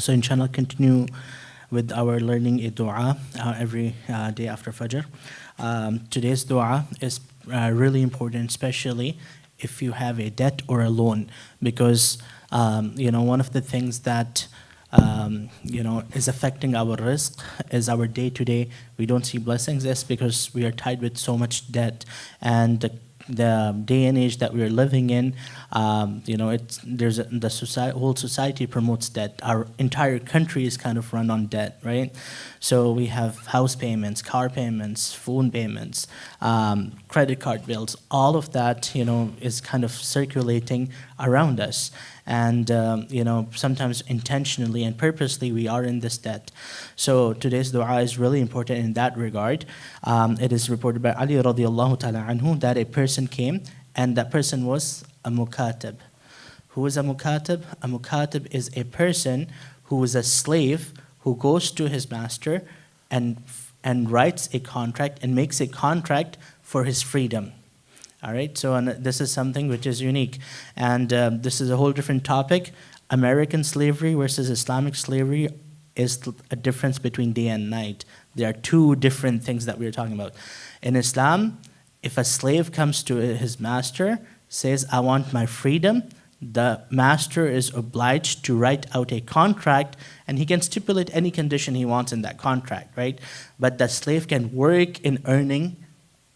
So inshallah, continue with our learning a dua every day after Fajr. Today's dua is really important, especially if you have a debt or a loan, because one of the things that is affecting our rizq is our day-to-day. We don't see blessings. That's because we are tied with so much debt, and the day and age that we are living in, whole society promotes debt. Our entire country is kind of run on debt, right? So we have house payments, car payments, phone payments, credit card bills. All of that, is kind of circulating around us. And, sometimes intentionally and purposely we are in this debt. So today's dua is really important in that regard. It is reported by Ali radiallahu ta'ala anhu that a person came, and that person was a mukatib. Who is a mukatib? A mukatib is a person who is a slave who goes to his master and writes a contract and makes a contract for his freedom. All right, so this is something which is unique. And this is a whole different topic. American slavery versus Islamic slavery is a difference between day and night. There are two different things that we're talking about. In Islam, if a slave comes to his master, says, I want my freedom, the master is obliged to write out a contract, and he can stipulate any condition he wants in that contract, right? But the slave can work in earning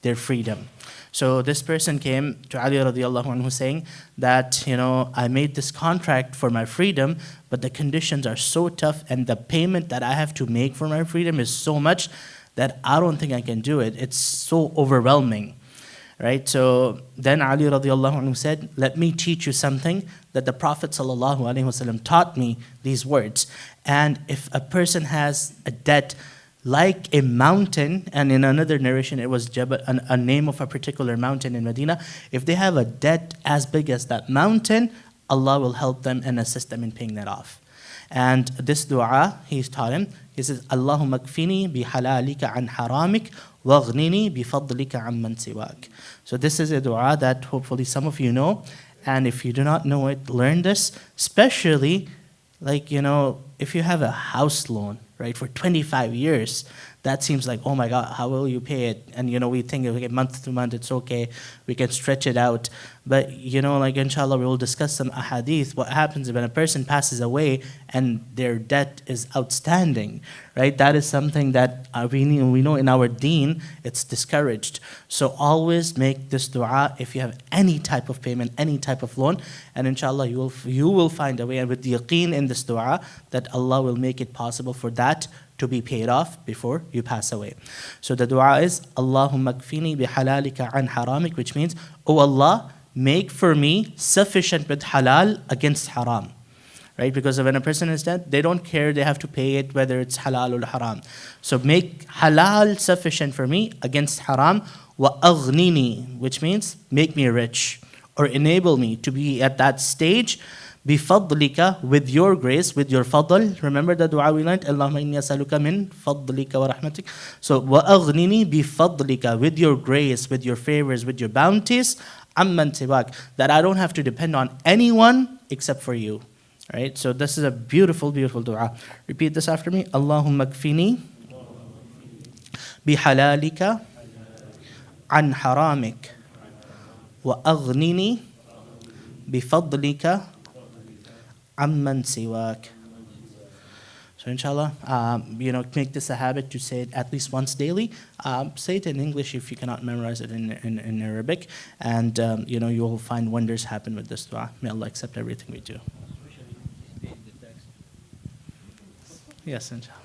their freedom. So this person came to Ali radiallahu anhu saying that, I made this contract for my freedom, but the conditions are so tough and the payment that I have to make for my freedom is so much that I don't think I can do it. It's so overwhelming, right? So then Ali radiallahu anhu said, let me teach you something that the Prophet sallallahu alaihi wasallam taught me, these words. And if a person has a debt like a mountain, and in another narration it was Jabal, a name of a particular mountain in Medina, if they have a debt as big as that mountain, Allah will help them and assist them in paying that off. And this dua, he's taught him, he says, Allahumma kfini bi halalika an haramik waghnini bi fadlika amman siwak. So this is a dua that hopefully some of you know, and if you do not know it, learn this, especially if you have a house loan, right, for 25 years, that seems like, oh my God, how will you pay it? And, we think, okay, month to month, it's okay, we can stretch it out. But, inshallah, we will discuss some ahadith, what happens when a person passes away and their debt is outstanding, right? That is something that we know in our deen, it's discouraged. So always make this dua if you have any type of payment, any type of loan, and inshallah, you will find a way, and with the yaqeen in this dua, that Allah will make it possible for that to be paid off before you pass away. So the dua is, Allahumma kfini bi halalika an haramik, which means, oh Allah, make for me sufficient with halal against haram. Right? Because when a person is dead, they don't care, they have to pay it whether it's halal or haram. So make halal sufficient for me against haram, wa aghnini, which means make me rich, or enable me to be at that stage, bifadlika, with your grace, with your fadl. Remember the dua we learned? Allahumma inni as'aluka min fadlika wa rahmatik. So, wa aghnini bifadlika, with your grace, with your favors, with your bounties, amman siwak, that I don't have to depend on anyone except for you. Right? So this is a beautiful, beautiful dua. Repeat this after me. Allahumma kfini bihalalika an haramik wa aghnini bifadlika amman siwak. So inshallah, make this a habit to say it at least once daily. Say it in English if you cannot memorize it in Arabic. And, you will find wonders happen with this dua. May Allah accept everything we do. Yes, inshallah.